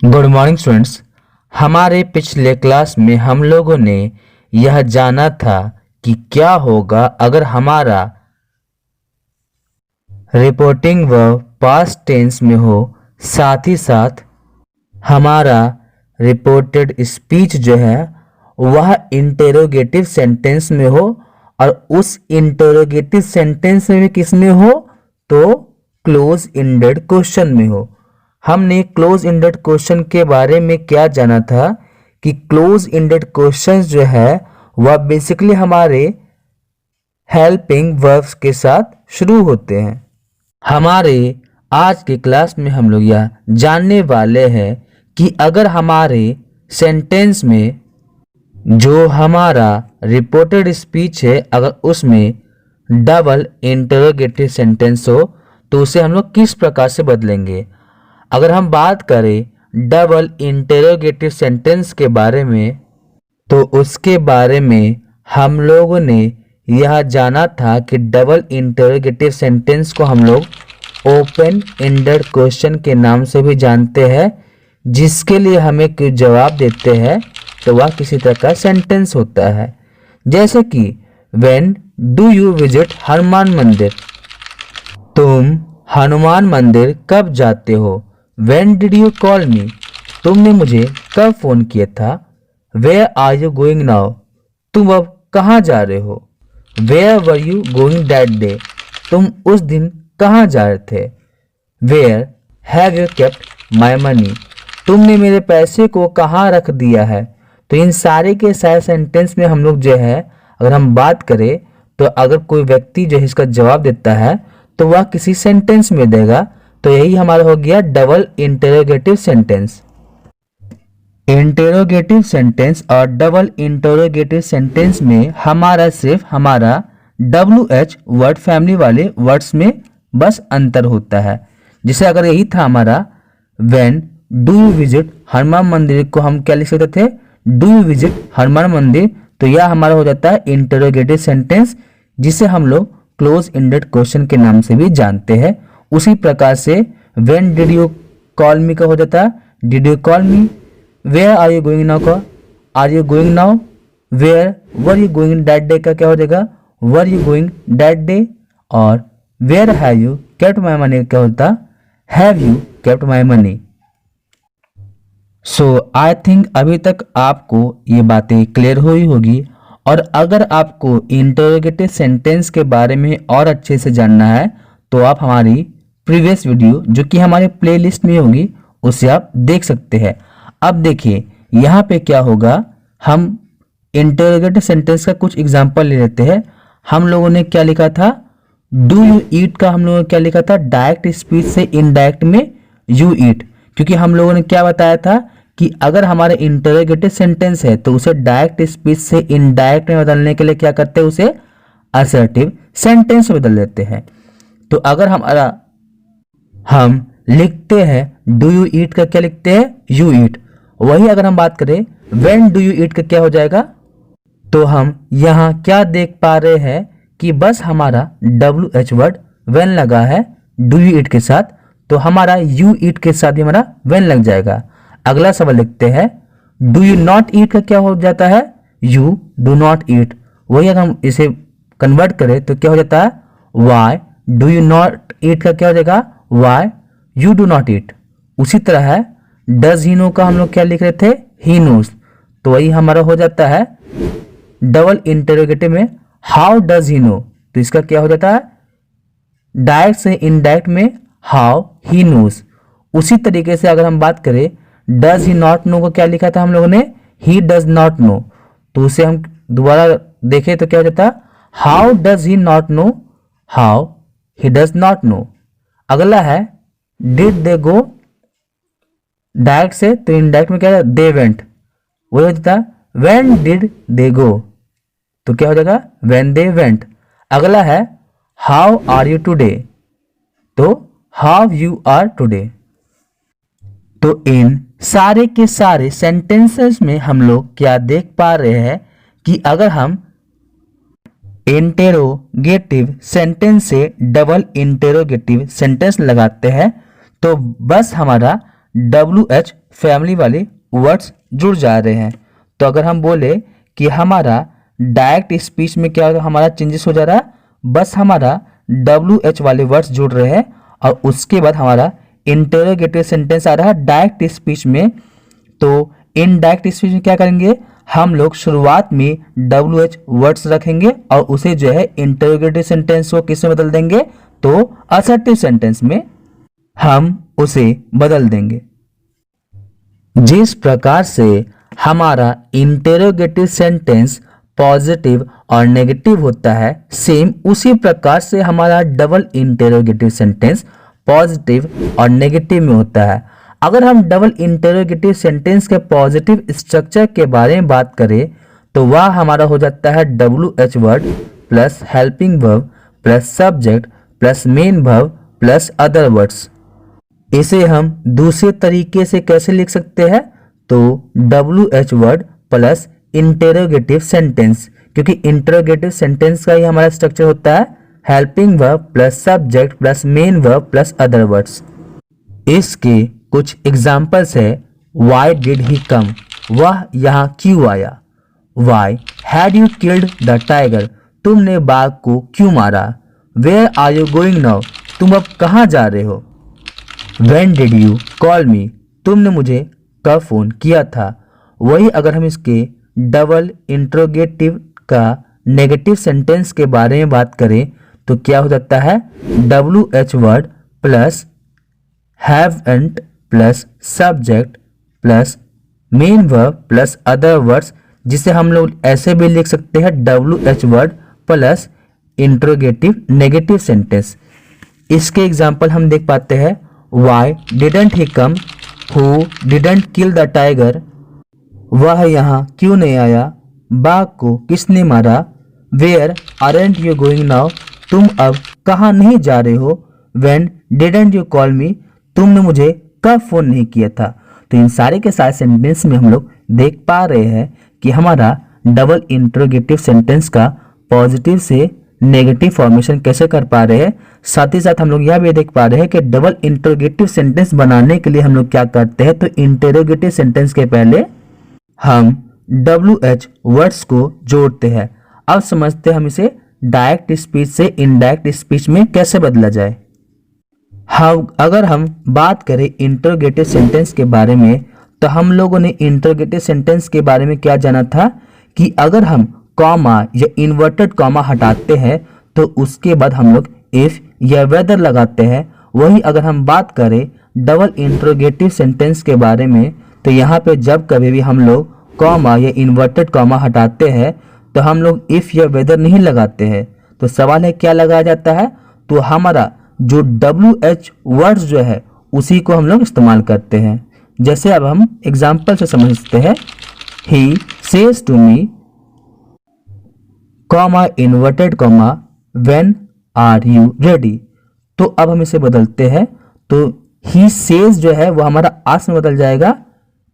Good morning students. हमारे पिछले class में हम लोगों ने यह जाना था कि क्या होगा अगर हमारा रिपोर्टिंग वर्ब पास्ट टेंस में हो, साथ ही साथ हमारा रिपोर्टेड स्पीच जो है वह इंटेरोगेटिव सेंटेंस में हो, और उस इंटेरोगेटिव सेंटेंस में भी किस में हो, तो क्लोज इंडेड क्वेश्चन में हो। हमने क्लोज इंडेड क्वेश्चन के बारे में क्या जाना था कि क्लोज इंडेड क्वेश्चन जो है वह बेसिकली हमारे हेल्पिंग वर्ब्स के साथ शुरू होते हैं। हमारे आज की क्लास में हम लोग यह जानने वाले हैं कि अगर हमारे सेंटेंस में जो हमारा रिपोर्टेड स्पीच है अगर उसमें डबल इंटरोगेटिव सेंटेंस हो तो उसे हम लोग किस प्रकार से बदलेंगे। अगर हम बात करें डबल इंटरोगेटिव सेंटेंस के बारे में तो उसके बारे में हम लोगों ने यह जाना था कि डबल इंटरोगेटिव सेंटेंस को हम लोग ओपन एंडेड क्वेश्चन के नाम से भी जानते हैं, जिसके लिए हमें कोई जवाब देते हैं तो वह किसी तरह का सेंटेंस होता है। जैसे कि when do you visit Hanuman mandir, तुम हनुमान मंदिर कब जाते हो। When did you call me, तुमने मुझे कब फोन किया था। Where are you going now, तुम अब कहाँ जा रहे हो। Where were you going that day, तुम उस दिन कहाँ जा रहे थे। Where have you kept my money, तुमने मेरे पैसे को कहाँ रख दिया है। तो इन सारे के सारे सेंटेंस में हम लोग जो है अगर हम बात करें तो अगर कोई व्यक्ति जो है इसका जवाब देता है तो वह किसी सेंटेंस में देगा, तो यही हमारा हो गया double interrogative sentence. Interrogative sentence और डबल इंटरोगेटिव सेंटेंस में हमारा सिर्फ हमारा WH वर्ड फैमिली वाले वर्ड्स में बस अंतर होता है। जैसे अगर यही था हमारा when do you visit Hanuman मंदिर को हम क्या लिख सकते थे, डू यू विजिट हनुमान मंदिर, तो यह हमारा हो जाता है इंटरोगेटिव सेंटेंस, जिसे हम लोग क्लोज इंडेड क्वेश्चन के नाम से भी जानते हैं। उसी प्रकार से when did you call me का हो जाता है did you call me. Where are you going now का are you going now. Where were you going that day का क्या हो जाएगा were you going that day. और where have you kept my money क्या होता have you kept my money. So I think अभी तक आपको ये बातें क्लियर हुई होगी, और अगर आपको इंटरोगेटिव सेंटेंस के बारे में और अच्छे से जानना है तो आप हमारी प्रीवियस वीडियो जो कि हमारे प्लेलिस्ट में होगी उसे आप देख सकते हैं। अब देखिए यहाँ पे क्या होगा, हम इंटरोगेटिव सेंटेंस का कुछ एग्जांपल ले लेते हैं। हम लोगों ने क्या लिखा था, डू यू ईट का हम लोगों ने क्या लिखा था, डायरेक्ट स्पीच से इनडायरेक्ट में यू ईट, क्योंकि हम लोगों ने क्या बताया था कि अगर हमारे इंटरोगेटिव सेंटेंस है तो उसे डायरेक्ट स्पीच से इनडायरेक्ट में बदलने के लिए क्या करते हैं, उसे असर्टिव सेंटेंस में बदल देते हैं। तो अगर हम लिखते हैं डू यू ईट का क्या लिखते हैं यू ईट, वही अगर हम बात करें व्हेन डू यू ईट का क्या हो जाएगा, तो हम यहाँ क्या देख पा रहे हैं कि बस हमारा WH वर्ड व्हेन लगा है डू यू ईट के साथ, तो हमारा यू ईट के साथ भी हमारा व्हेन लग जाएगा। अगला सवाल लिखते हैं डू यू नॉट ईट का क्या हो जाता है यू डू नॉट ईट, वही अगर हम इसे कन्वर्ट करें तो क्या हो जाता है why do you not eat का क्या हो जाएगा why you do not eat. उसी तरह है डज ही नो का हम लोग क्या लिख रहे थे ही नोज, तो वही हमारा हो जाता है डबल इंटरोगेटिव में हाउ डज ही नो, तो इसका क्या हो जाता है डायरेक्ट से इनडायरेक्ट में हाउ ही नोज। उसी तरीके से अगर हम बात करें डज ही नॉट नो को क्या लिखा था हम लोगों ने ही डज नॉट नो, तो उसे हम दोबारा देखें तो क्या हो जाता है how does he not know how he does not know. अगला है डिड दे गो, डायरेक्ट से तो इनडायरेक्ट में क्या है दे वेंट, वही हो जाता है व्हेन डिड दे गो, तो क्या हो जाएगा व्हेन दे वेंट। अगला है हाउ आर यू टुडे, तो हाउ यू आर टुडे। तो इन सारे के सारे सेंटेंसेस में हम लोग क्या देख पा रहे हैं कि अगर हम इंटेरोगेटिव सेंटेंस से डबल इंटेरोगेटिव सेंटेंस लगाते हैं तो बस हमारा WH फैमिली वाले वर्ड्स जुड़ जा रहे हैं। तो अगर हम बोले कि हमारा डायरेक्ट स्पीच में क्या हमारा चेंजेस हो जा रहा है, बस हमारा WH वाले वर्ड्स जुड़ रहे हैं और उसके बाद हमारा इंटरोगेटिव सेंटेंस आ रहा है डायरेक्ट स्पीच में। तो इनडायरेक्ट स्पीच में क्या करेंगे, हम लोग शुरुआत में WH वर्ड्स रखेंगे और उसे जो है इंटरोगेटिव सेंटेंस को किस में बदल देंगे, तो असर्टिव सेंटेंस में हम उसे बदल देंगे। जिस प्रकार से हमारा इंटरोगेटिव सेंटेंस पॉजिटिव और नेगेटिव होता है, सेम उसी प्रकार से हमारा डबल इंटरोगेटिव सेंटेंस पॉजिटिव और नेगेटिव में होता है। अगर हम डबल इंटरोगेटिव सेंटेंस के पॉजिटिव स्ट्रक्चर के बारे में बात करें तो वह हमारा हो जाता है WH word plus helping verb plus subject plus main verb plus other words. इसे हम दूसरे तरीके से कैसे लिख सकते हैं, तो WH word plus interrogative sentence, क्योंकि इंटरोगेटिव सेंटेंस का ही हमारा स्ट्रक्चर होता है helping verb plus subject plus main verb plus other words. इसके कुछ एग्जाम्पल्स है। वाई डिड ही कम, वह यहाँ क्यों आया। Why had you killed the tiger, तुमने बाघ को क्यों मारा। Where are you going now, तुम अब कहाँ जा रहे हो। When did you call me, तुमने मुझे कब फोन किया था। वही अगर हम इसके डबल इंट्रोगेटिव का नेगेटिव सेंटेंस के बारे में बात करें तो क्या हो जाता है, WH word plus haven't plus subject plus main verb plus other words, जिसे हम लोग ऐसे भी लिख सकते हैं WH word plus interrogative negative sentence. इसके एग्जाम्पल हम देख पाते हैं। Why didn't he come, who didn't kill the tiger, वह यहाँ क्यों नहीं आया, बाघ को किसने मारा। Where aren't you going now, तुम अब कहाँ नहीं जा रहे हो। When didn't you call me, तुमने मुझे कब फोन नहीं किया था। तो इन सारे के सारे सेंटेंस में हम लोग देख पा रहे हैं कि हमारा डबल इंट्रोगेटिव सेंटेंस का पॉजिटिव से नेगेटिव फॉर्मेशन कैसे कर पा रहे हैं। साथ ही साथ हम लोग यह भी देख पा रहे हैं कि डबल इंट्रोगेटिव सेंटेंस बनाने के लिए हम लोग क्या करते हैं, तो इंटरोगेटिव सेंटेंस के पहले हम WH वर्ड्स को जोड़ते हैं। अब समझते हैं हम इसे डायरेक्ट स्पीच से इनडायरेक्ट स्पीच में कैसे बदला जाए। अगर हम बात करें इंटरोगेटिव सेंटेंस के बारे में तो हम लोगों ने इंटरोगेटिव सेंटेंस के बारे में क्या जाना था कि अगर हम कॉमा या इन्वर्टेड कॉमा हटाते हैं तो उसके बाद हम लोग इफ या वेदर लगाते हैं। वही अगर हम बात करें डबल इंटरोगेटिव सेंटेंस के बारे में तो यहाँ पे जब कभी भी हम लोग कॉमा या इन्वर्टेड कॉमा हटाते हैं तो हम लोग इफ या वेदर नहीं लगाते हैं। तो सवाल है क्या लगाया जाता है, तो हमारा जो WH वर्ड्स जो है उसी को हम लोग इस्तेमाल करते हैं। जैसे अब हम एग्जाम्पल से समझते हैं। He says to me comma inverted comma when are you ready. तो अब हम इसे बदलते हैं, तो ही सेज जो है वो हमारा आस्क में बदल जाएगा।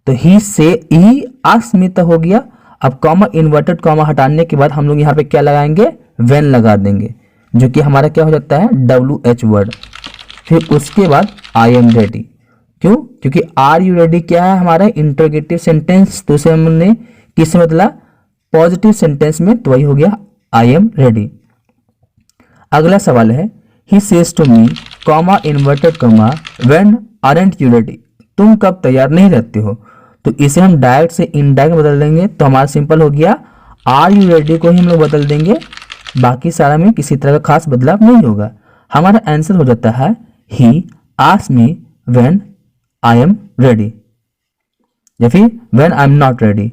तो ही आस्क में तो हो गया। अब कॉमा इन्वर्टेड कॉमा हटाने के बाद हम लोग यहाँ पे क्या लगाएंगे, व्हेन लगा देंगे, जो कि हमारा क्या हो जाता है WH वर्ड। फिर उसके बाद आई एम रेडी। क्यों, क्योंकि आर यू रेडी क्या है हमारा इंटरोगेटिव सेंटेंस, तो उसे हमने किस में बदला, पॉजिटिव सेंटेंस में, तो वही हो गया आई एम रेडी। अगला सवाल है he says to me comma inverted comma when aren't you ready, तुम कब तैयार नहीं रहते हो। तो इसे हम डायरेक्ट से इनडायरेक्ट बदल देंगे, तो हमारा सिंपल हो गया आर यू रेडी को ही हम लोग बदल देंगे, बाकी सारा में किसी तरह का खास बदलाव नहीं होगा। हमारा आंसर हो जाता है he asked me when I am ready या फिर when I am not ready.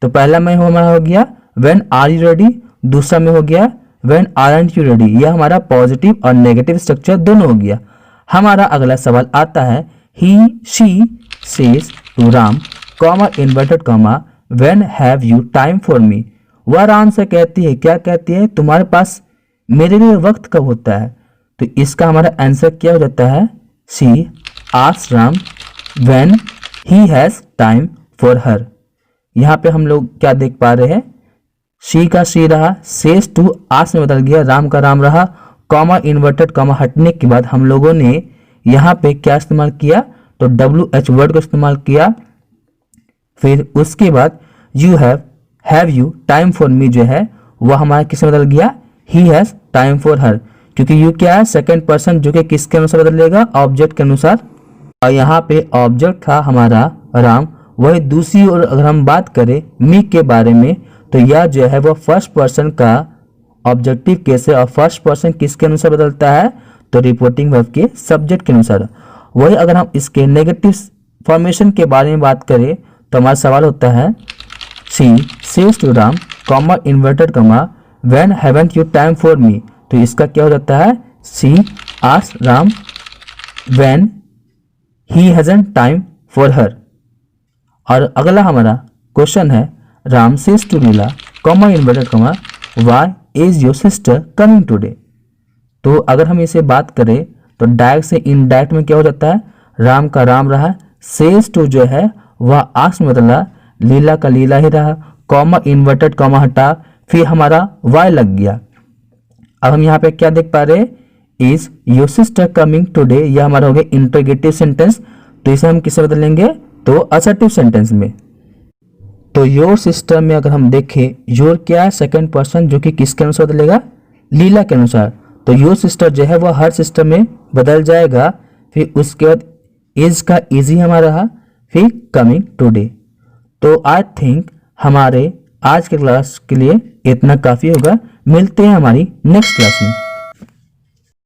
तो पहला में हमारा हो गया व्हेन आर यू रेडी, दूसरा में हो गया व्हेन आरंट यू रेडी। यह हमारा पॉजिटिव और नेगेटिव स्ट्रक्चर दोनों हो गया। हमारा अगला सवाल आता है he she says to Ram comma inverted comma when have you time for me. वह राम से कहती है, क्या कहती है, तुम्हारे पास मेरे लिए वक्त कब होता है। तो इसका हमारा आंसर क्या हो जाता है, she asked Ram when he has time for हर। यहाँ पे हम लोग क्या देख पा रहे हैं, शी का शी रहा, सेज टू आस्क में बदल गया, राम का राम रहा, कॉमा इन्वर्टेड कॉमा हटने के बाद हम लोगों ने यहाँ पे क्या इस्तेमाल किया, तो WH वर्ड को इस्तेमाल किया। फिर उसके बाद you have you, time for मी जो है वह हमारा किससे बदल गया, ही हैज टाइम फॉर हर, क्योंकि यू क्या है सेकंड पर्सन जो कि किसके अनुसार बदलेगा, ऑब्जेक्ट के अनुसार। और यहाँ पे ऑब्जेक्ट था हमारा राम। वही दूसरी ओर अगर हम बात करें मी के बारे में, तो यह जो है वो फर्स्ट पर्सन का ऑब्जेक्टिव केस है, और फर्स्ट पर्सन किसके अनुसार बदलता है, तो रिपोर्टिंग वर्ब के सब्जेक्ट के अनुसार। वही अगर हम इसके नेगेटिव फॉर्मेशन के बारे में बात करें तो हमारा सवाल होता है she says to Ram comma inverted comma when haven't you time for me, तो इसका क्या हो जाता है, she asked Ram when he hasn't time for her. और अगला हमारा क्वेश्चन है Ram says to Nila comma inverted comma why is your sister coming today. तो अगर हम इसे बात करें तो डायरेक्ट से इनडायरेक्ट में क्या हो जाता है, राम का राम रहा, सेज टू जो है वह आस्क में बदला, लीला का लीला ही रहा, कॉमा इन्वर्टेड कॉमा हटा, फिर हमारा वाई लग गया। अब हम यहाँ पे क्या देख पा रहे हैं, is your sister coming today, यह हमारा हो गया इंटरोगेटिव सेंटेंस। तो इसे हम किससे बदलेंगे, तो असर्टिव सेंटेंस में। तो योर सिस्टर में अगर हम देखें, योर क्या है सेकंड पर्सन जो कि किसके अनुसार बदलेगा, लीला के अनुसार। तो योर सिस्टर जो है वह हर सिस्टर में बदल जाएगा। फिर उसके बाद इज का इज ही हमारा रहा, फिर कमिंग टुडे। तो आई थिंक हमारे आज के क्लास के लिए इतना काफ़ी होगा। मिलते हैं हमारी नेक्स्ट क्लास में।